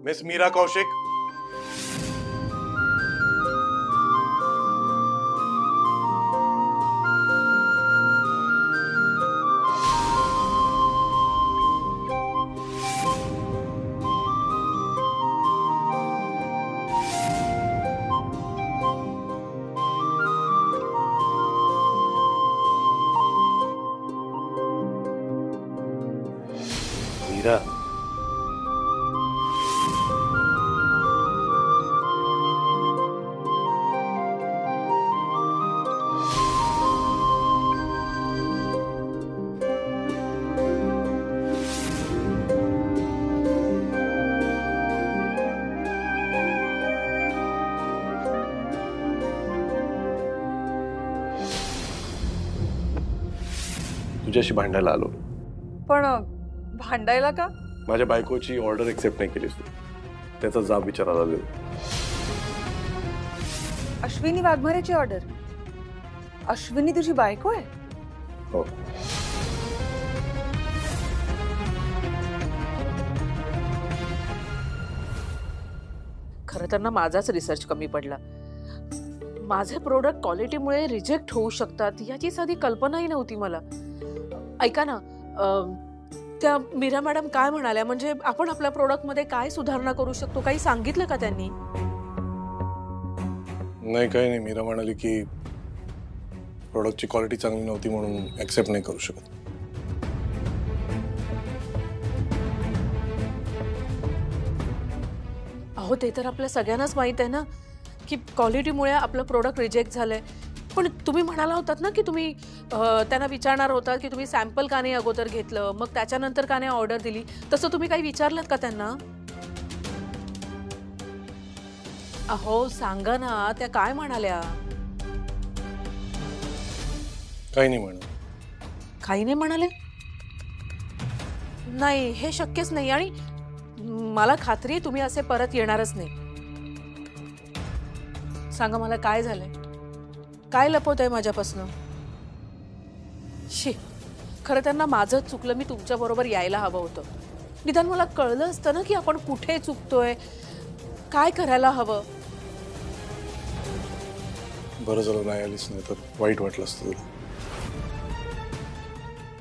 Miss Mira Kaushik, Mira तुझ्याशी भांडायला आलो. पण भांडायला का? माझ्या बायकोची ऑर्डर एक्सेप्ट नाही केलीस तू, त्याचा जाब विचारायला आलो. अश्विनी वाघमारेची ऑर्डर? अश्विनी तुझी बायको आहे? हो. खरं तर ना माझाच रिसर्च कमी पडला. माझे प्रोडक्ट क्वालिटीमुळे रिजेक्ट होऊ शकतात याची साधी कल्पनाही नव्हती मला. ऐका ना, त्या मीरा मॅडम काय म्हणाल्या, म्हणजे आपण आपल्या प्रोडक्ट मध्ये काय सुधारणा करू शकतो, काही सांगितलं का त्यांनी? नाही, काही नाही. मीरा म्हणाली की प्रोडक्टची क्वालिटी चांगली नव्हती म्हणून ऍक्सेप्ट नाही करू शकत. अहो, ते तर आपल्या सगळ्यांनाच माहित आहे ना की क्वालिटीमुळे आपलं प्रोडक्ट रिजेक्ट झालंय. पण तुम्ही म्हणाला होतात ना की तुम्ही त्यांना विचारणार होता की तुम्ही सॅम्पल का नाही अगोदर घेतलं, मग त्याच्यानंतर का नाही ऑर्डर दिली. तसं तुम्ही काही विचारलं का त्यांना? अहो सांगा ना, त्या काय म्हणाल्या? काही नाही म्हणाले. काही नाही म्हणाले? नाही, हे शक्यच नाही. आणि मला खात्री आहे तुम्ही असे परत येणारच नाही. सांगा मला काय झालंय, काय लपवत आहे माझ्यापासून? शी, खरं त्यांना माझं चुकलं. मी तुमच्या बरोबर यायला हवं होतं. निदान मला कळलं असतं ना की आपण कुठे चुकतोय, काय करायला हवं. बरं झालं नाही आलीच, नाही तर वाईट वाटलं असतं तुला.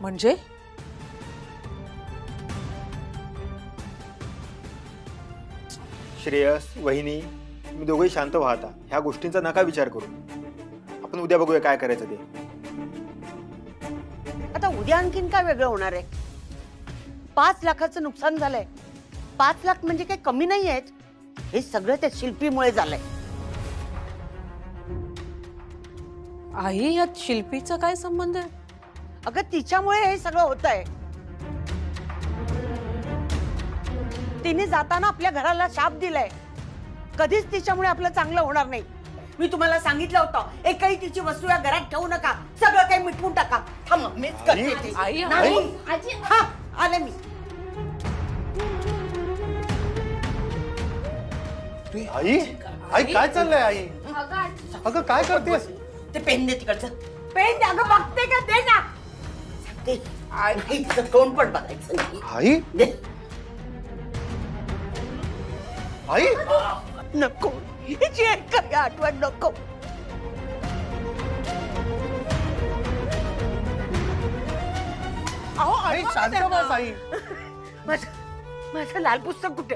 म्हणजे श्रेयस, वहिनी, तुम्ही दोघेही शांत व्हा आता. ह्या गोष्टींचा नका विचार करू. आपण उद्या बघूया काय करायचं ते. आता उद्या आणखीन काय वेगळं होणार आहे? 5 लाखाचं नुकसान झालंय. 5 लाख म्हणजे काही कमी नाही आहेत. हे सगळं त्या शिल्पीमुळे झालंय. आई, यात शिल्पीचा काय संबंध आहे? अगं, तिच्यामुळे हे सगळं होत आहे. तिने जाताना आपल्या घराला शाप दिलाय. कधीच तिच्यामुळे आपलं चांगलं होणार नाही. मी तुम्हाला सांगितलं होतं, एकही तिची वस्तू या घरात ठेवू नका. सगळं काही मिटवून टाका. थांब, मीच करते ते. आई, नाही, हा, आले मी. आई, आई काय चाललंय? आई, अगं काय करतेस? ते पेन दे तिकडचं. पेन दे. अगं बघते का? दे ना. सांगते. आईचं तोंड पण बघायचं नाही. आई, दे. आई, नको, हिची काही आठवण नको. अहो आई, शांत बस आई. माझं लाल पुस्तक कुठे?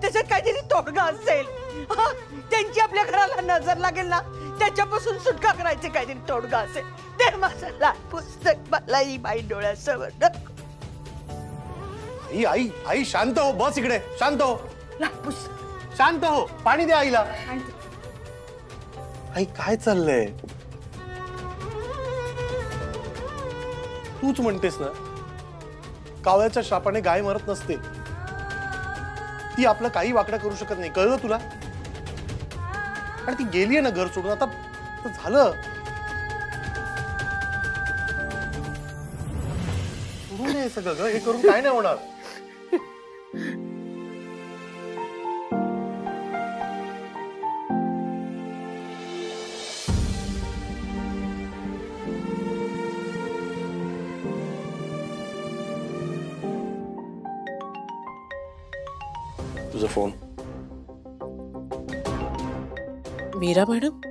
त्याच्यात काहीतरी तोडगा असेल. त्यांची आपल्या घराला नजर लागेल ना, त्याच्यापासून सुटका करायचे काहीतरी तोडगा असेल. ते माझं लाल पुस्तक मला ही बाई डोळ्यासमोर. आई, आई, आई शांत हो. बस इकडे. शांत हो. लाल पुस्तक. शांत हो. पाणी द्या आईला. आई काय चाललंय? तूच म्हणतेस ना, कावळ्याच्या शापाने गाय मरत नसते. ती आपलं काही वाकडं करू शकत नाही. कळलं तुला? आणि ती गेलीये ना घर सोडून. आता झालं. सोडून हे सगळं ग. हे करून काय नाही होणार. तुझा फोन. Mira madam,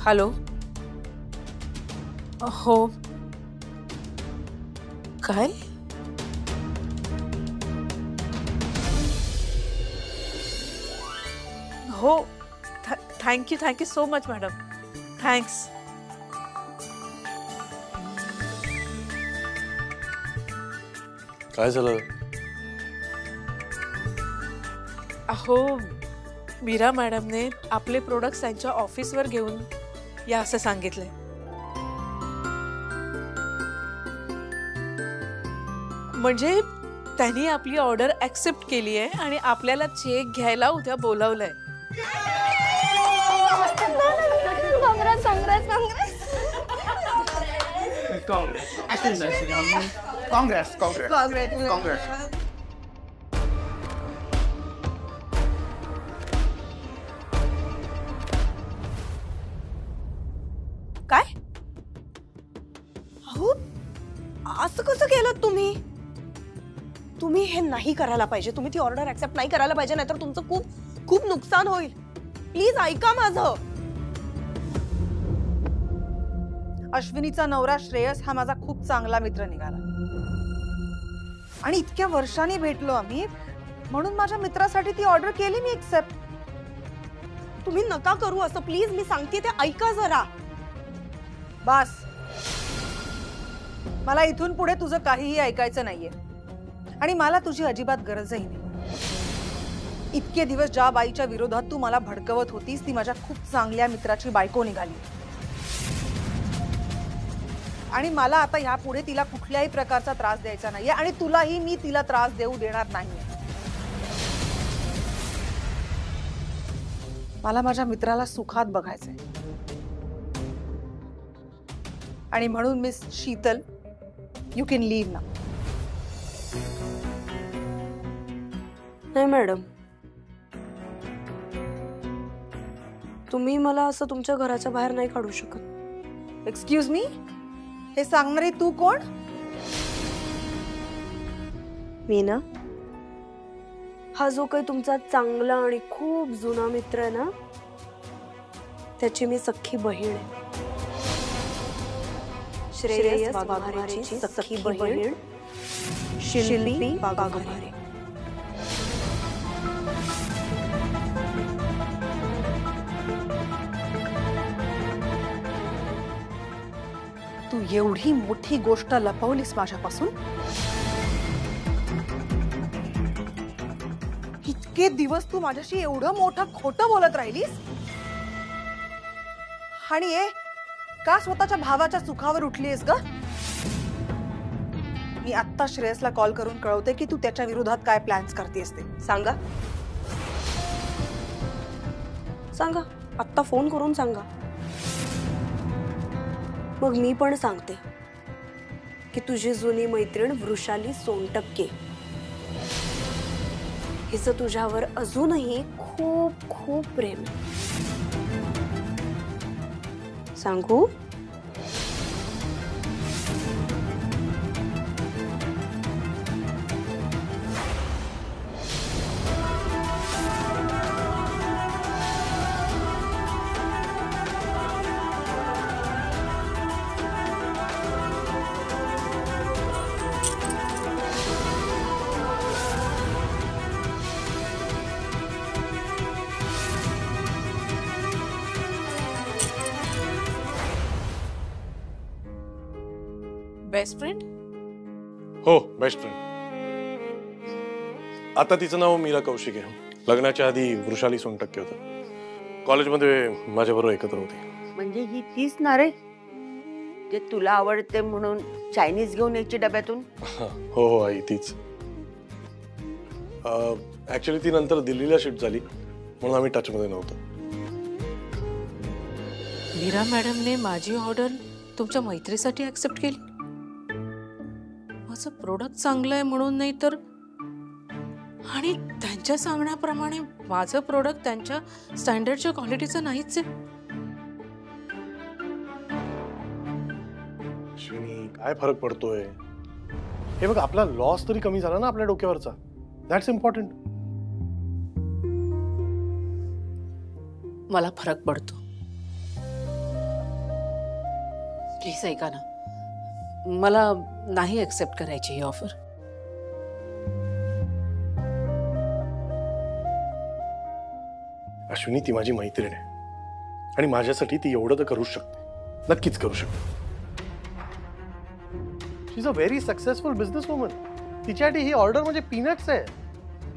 hello. हो. काय? हो, thank you so much madam. Thanks. काय झालं? अहो, मीरा मॅडमने आपले प्रोडक्ट्स त्यांच्या ऑफिसवर घेऊन या असं सांगितलंय. म्हणजे त्यांनी आपली ऑर्डर ऍक्सेप्ट केली आहे आणि आपल्याला चेक घ्यायला उद्या बोलावलंय. काय? अहो, असं कसं केलं तुम्ही? तुम्ही हे नाही करायला पाहिजे. तुम्ही ती ऑर्डर ऍक्सेप्ट नाही करायला पाहिजे, नाहीतर तुमचं खूप खूप नुकसान होईल. प्लीज ऐका माझं. अश्विनीचा नवरा श्रेयस हा माझा खूप चांगला मित्र निघाला आणि इतक्या वर्षांनी भेटलो आम्ही, म्हणून माझ्या मित्रासाठी ती ऑर्डर केली मी एक्सेप्ट. तुम्ही नका करू असं, प्लीज. मी सांगते ते ऐका जरा. बस, मला इथून पुढे तुझं काहीही ऐकायचं नाहीये आणि मला तुझी अजिबात गरजही नाही. इतके दिवस ज्या बाईच्या विरोधात तू मला भडकवत होतीस ती माझ्या खूप चांगल्या मित्राची बायको निघाली आणि मला आता ह्यापुढे तिला कुठल्याही प्रकारचा त्रास द्यायचा नाहीये आणि तुलाही मी तिला त्रास देऊ देणार नाहीये. मला माझ्या मित्राला सुखात बघायचंय आणि म्हणून miss Sheetal, you can leave now. नाही मॅडम, तुम्ही मला असं तुमच्या घराच्या बाहेर नाही काढू शकत. एक्सक्यूज मी, हे सांगणारी तू कोण? मी ना, हा जो काही तुमचा चांगला आणि खूप जुना मित्र आहे ना, त्याची मी सख्खी बहीण आहे. श्रेयस वाघमारेची सख्खी बहीण शिल्पी वाघमारे. तू एवढी मोठी गोष्ट लपवलीस माझ्यापासून? इतके दिवस तू माझ्याशी एवढं मोठं खोटं बोलत राहिलीस आणि का स्वतःच्या भावाच्या सुखावर उठलीस ग? मी आत्ता श्रेयसला कॉल करून कळवते की तू त्याच्या विरोधात काय प्लॅन्स करतेस ते. सांगा सांगा, आत्ता फोन करून सांगा. मग मी पण सांगते की तुझी जुनी मैत्रीण वृषाली सोनटक्के हिचं तुझ्यावर अजूनही खूप खूप प्रेम आहे. सांगू? Best friend? हो, बेस्ट फ्रेंड. आता तिचं नाव मीरा कौशिक आहे. लग्नाच्या आधी वृषाली सोनटक्के होतं. कॉलेजमध्ये माझ्याबरोबर एकत्र होती. म्हणजे ही तीच ना रे जे तुला आवडते म्हणून चायनीज घेऊन यायची डब्यातून? हो हो आई, तीच. ऍक्च्युली ती नंतर दिल्लीला शिफ्ट झाली म्हणून आम्ही टचमध्ये नव्हतो. मीरा मॅडमने माझी ऑर्डर तुमच्या मैत्रीसाठी ऍक्सेप्ट केली? माझं प्रोडक्ट चांगलं आहे म्हणून नाही तर, आणि त्यांच्या सांगण्याप्रमाणे माझं प्रोडक्ट त्यांच्या स्टँडर्डच्या क्वालिटीचं नाहीच आहे. नाही, काय फरक पडतोय? हे बघ, आपला लॉस तरी कमी झाला ना आपल्या डोक्यावरचा. That's important. मला फरक पडतो. प्लीज ऐका ना, मला नाही एक्सेप्ट करायची ही ऑफर. अश्विनी, ती माझी मैत्रीण आहे आणि माझ्यासाठी ती एवढं तर करूच शकते, नक्कीच करू शकते. She is a very successful business woman. तिच्यासाठी ही ऑर्डर म्हणजे पीनट्स आहे.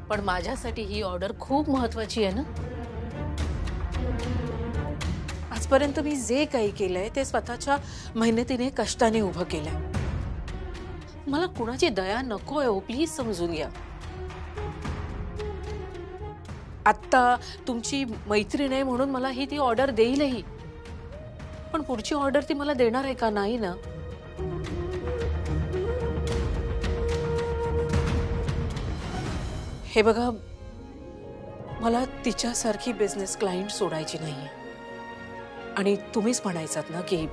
पण माझ्यासाठी ही ऑर्डर खूप महत्वाची आहे ना. आजपर्यंत मी जे काही केलंय ते स्वतःच्या मेहनतीने, कष्टाने उभं केलंय. मला कुणाची दया नकोय हो, प्लीज समजून घ्या. आत्ता तुमची मैत्रीण आहे म्हणून मला ही ती ऑर्डर देईलही, पण पुढची ऑर्डर ती मला देणार आहे का? नाही ना. हे बघा, मला तिच्यासारखी बिझनेस क्लायंट सोडायची नाहीये. आणि तुम्हीच म्हणायचात ना की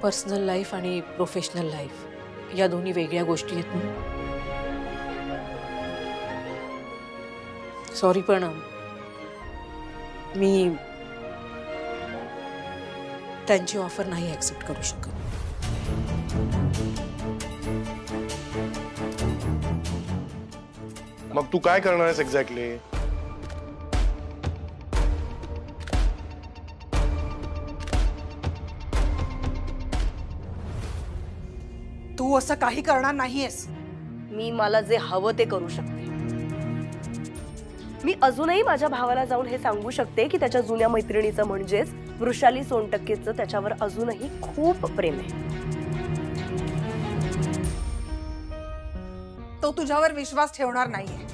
पर्सनल लाईफ आणि प्रोफेशनल लाईफ या दोन्ही वेगळ्या गोष्टी आहेत म्हणून. सॉरी, पण मी त्यांची ऑफर नाही ऍक्सेप्ट करू शकत. मग तू काय करणार आहेस एक्झॅक्टली? तू असं काही करणार नाहीयेस. मी मला जे हवं ते करू शकते. मी अजूनही माझ्या भावाला जाऊन हे सांगू शकते की त्याच्या जुन्या मैत्रिणीचं म्हणजेच वृषाली सोनटक्केचं त्याच्यावर अजूनही खूप प्रेम आहे. तो तुझ्यावर विश्वास ठेवणार नाहीये.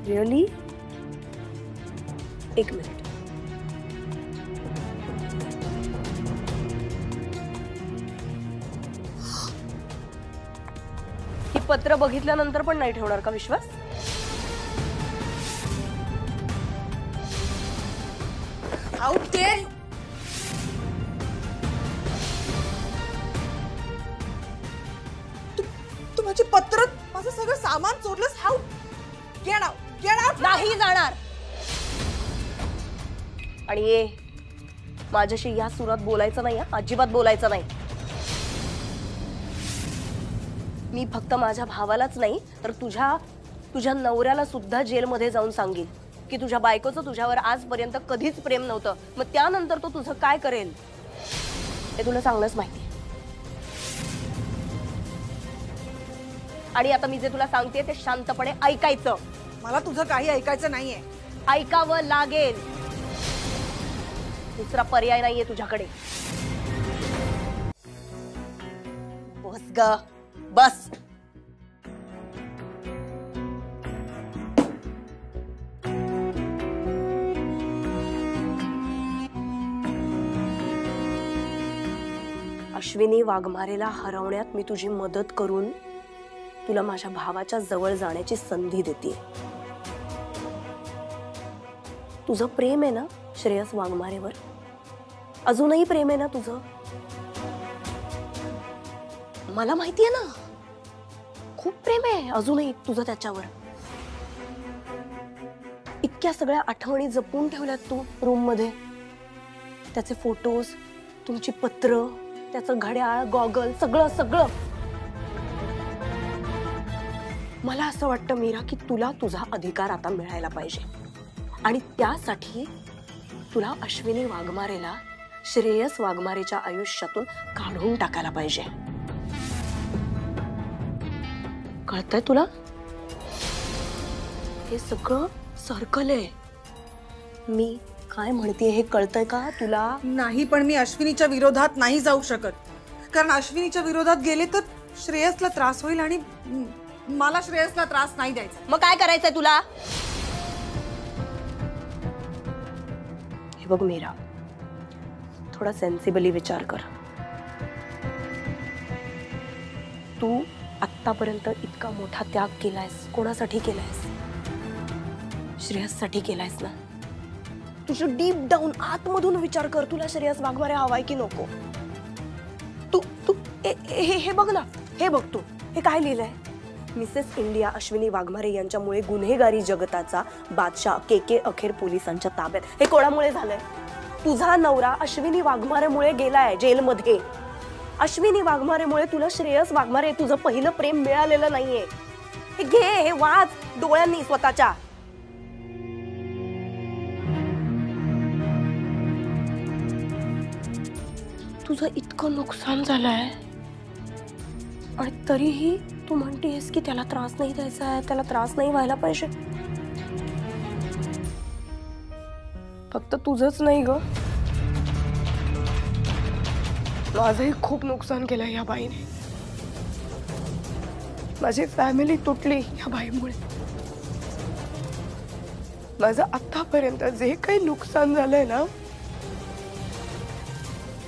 रिअली? एक मिनिट. ही पत्र बघितल्यानंतर पण नाही ठेवणार का विश्वास? How dare you? तू माझी पत्र, माझं सगळं सामान चोरलंस. How? Get out, get out. नाही जाणार. आणि ये माझ्याशी या सुरात बोलायचं नाही, अजिबात बोलायचं नाही. मी फक्त माझ्या भावालाच नाही तर तुझ्या नवऱ्याला सुद्धा जेलमध्ये जाऊन सांगेन की तुझ्या बायकोचं तुझ्यावर आजपर्यंत कधीच प्रेम नव्हतं. मग त्यानंतर तो तुझं काय करेल ते तुला चांगलंच माहिती. आणि आता मी जे तुला सांगते ते शांतपणे ऐकायचं. मला तुझं काही ऐकायचं नाहीये. ऐकावं लागेल. दुसरा पर्याय नाहीये तुझ्याकडे. बस ग, बस. अश्विनी वाघमारेला हरवण्यात मी तुझी मदत करून तुला माझ्या भावाच्या जवळ जाण्याची संधी देते. तुझं प्रेम आहे ना श्रेयस वाघमारेवर? अजूनही प्रेम आहे ना तुझं? मला माहितीये ना, खूप प्रेम आहे अजूनही तुझं त्याच्यावर. इतक्या सगळ्या आठवणी जपून ठेवल्यात तू रूम मध्ये. त्याचे फोटोज, तुमची पत्र, त्याचं घड्याळ, गॉगल, सगळं सगळं. मला असं वाटतं मीरा की तुला तुझा अधिकार आता मिळायला पाहिजे. आणि त्यासाठी तुला अश्विनी वाघमारेला श्रेयस वाघमारेच्या आयुष्यातून काढून टाकायला पाहिजे. कळतंय तुला? हे सगळं सर्कल आहे. मी काय म्हणते हे कळतंय का तुला? नाही, पण मी अश्विनीच्या विरोधात नाही जाऊ शकत. कारण अश्विनीच्या विरोधात गेले तर श्रेयसला त्रास होईल आणि मला श्रेयसला त्रास नाही द्यायचा. मग काय करायचंय तुला? हे बघ मीरा, थोडा सेन्सिबली विचार कर. तू आतापर्यंत इतका मोठा त्याग केलायस, कोणासाठी केलायस? श्रेयससाठी केलायस ना? तुझं डीप डाऊन आतमधून विचार कर, तुला श्रेयस वाघमारे हवाय की नको? तू तू हे बघ ना, हे बघ तू, हे काय लिहिलंय? मिसेस इंडिया अश्विनी वाघमारे यांच्यामुळे गुन्हेगारी जगताचा बादशाह के अखेर पोलिसांच्या ताब्यात. हे कोणामुळे झालंय? तुझा नवरा अश्विनी वाघमारेमुळे गेलाय जेलमध्ये. अश्विनी वाघमारेमुळे तुला श्रेयस वाघमारे तुझं पहिलं प्रेम मिळालेलं नाहीये. हे घे, हे वाच डोळ्यांनी स्वतःच्या. तुझं इतकं नुकसान झालंय आणि तरीही तू म्हणतेस की त्याला त्रास नाही द्यायचा आहे, त्याला त्रास नाही व्हायला पाहिजे. फक्त तुझंच नाही ग, माझंही खूप नुकसान केलं या बाईने. माझी फॅमिली तुटली या बाईमुळे. माझं आतापर्यंत जे काही नुकसान झालंय ना,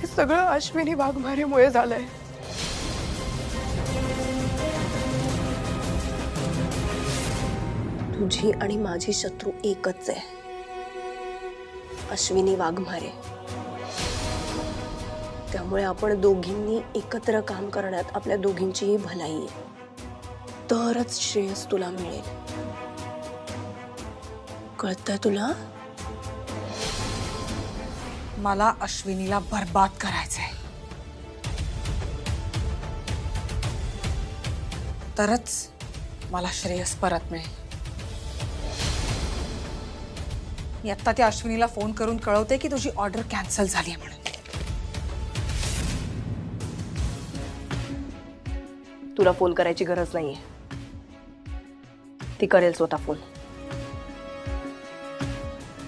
हे सगळं अश्विनी वाघमारेमुळे झालंय. तुझी आणि माझी शत्रू एकच आहे, अश्विनी वाघमारे. त्यामुळे आपण दोघींनी एकत्र काम करण्यात आपल्या दोघींचीही भलाई आहे. तरच श्रेयस तुला मिळेल. कळतंय तुला? मला अश्विनीला बर्बाद करायचंय, तरच मला श्रेयस परत मिळेल. मी आता त्या अश्विनीला फोन करून कळवते की तुझी ऑर्डर कॅन्सल झाली आहे म्हणून. तुला फोन करायची गरज नाहीये, ती करेल स्वतः फोन.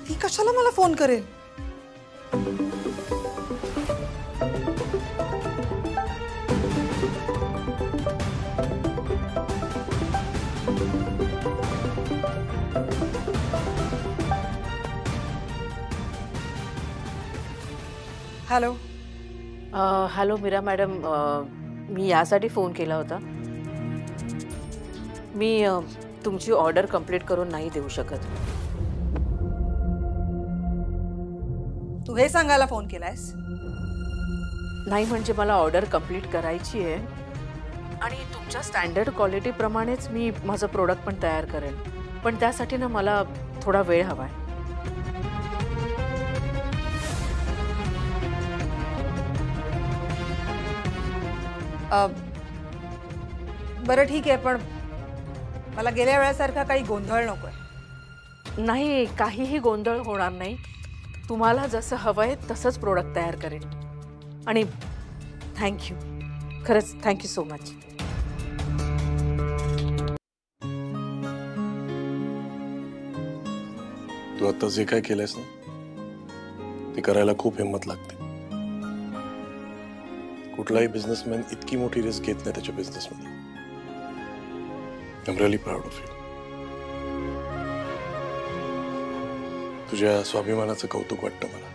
ती कशाला मला फोन करेल? हॅलो. हॅलो मीरा मॅडम, मी यासाठी फोन केला होता. मी तुमची ऑर्डर कंप्लीट करून नाही देऊ शकत. तू हे सांगायला फोन केलायस? नाही म्हणजे मला ऑर्डर कंप्लीट करायची आहे आणि तुमच्या स्टँडर्ड क्वालिटी प्रमाणेच मी माझं प्रोडक्ट पण तयार करेन. पण त्यासाठी ना मला थोडा वेळ हवा आहे. बरं ठीक आहे, पण मला गेल्या वेळेसारखा काही गोंधळ नकोय. नाही, काहीही गोंधळ होणार नाही. तुम्हाला जसं हवंय तसंच प्रोडक्ट तयार करेन. आणि थँक्यू, खरंच थँक्यू सो मच. तू आता जे काय केलंयस ना, ते करायला खूप हिंमत लागते. कुठलाही बिझनेसमॅन इतकी मोठी रिस्क घेत नाही त्याच्या बिझनेसमध्ये. I am really proud of you. तुझ्या स्वाभिमानाचं कौतुक वाटतं मला.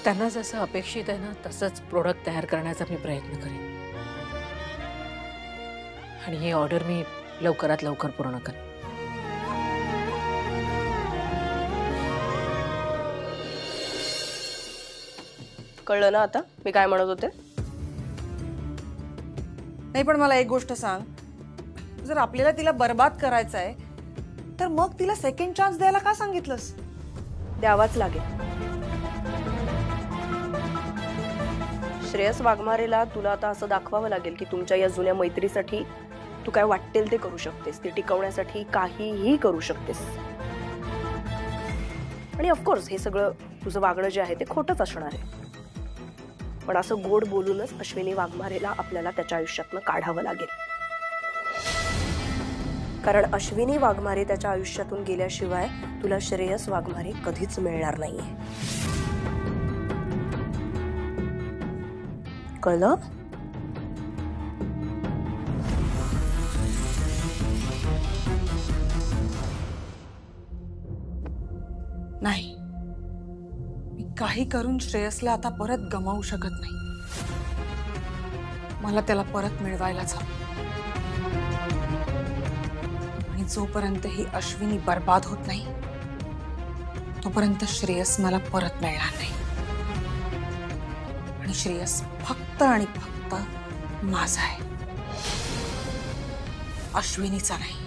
त्यांना जसं अपेक्षित आहे ना तसंच प्रोडक्ट तयार करण्याचा मी प्रयत्न करेन. आणि ही ऑर्डर मी लवकरात लवकर पूर्ण करेन. कळलं ना आता मी काय म्हणत होते? नाही, पण मला एक गोष्ट सांग, जर आपल्याला तिला बर्बाद करायचं आहे तर मग तिला सेकंड चान्स द्यायला का सांगितलंस? द्यावाच लागेल. श्रेयस वाघमारेला तुला आता असं दाखवावं लागेल की तुमच्या या जुन्या मैत्रीसाठी तू काय वाटेल ते करू शकतेस. ती टिकवण्यासाठी काहीही करू शकतेस. आणि ऑफकोर्स हे सगळं तुझं वागणं जे आहे ते खोटंच असणार आहे. पण असं गोड बोलूनच अश्विनी वाघमारेला आपल्याला त्याच्या आयुष्यातनं काढावं लागेल. कारण अश्विनी वाघमारे त्याच्या आयुष्यातून गेल्याशिवाय तुला श्रेयस वाघमारे कधीच मिळणार नाहीये. कळलं? नाही, मी काही करून श्रेयसला आता परत गमावू शकत नाही. मला त्याला परत मिळवायलाच हवं. आणि जोपर्यंत ही अश्विनी बर्बाद होत नाही तोपर्यंत श्रेयस मला परत मिळणार नाही. आणि श्रेयस फक्त आणि फक्त माझा आहे, अश्विनीचा नाही.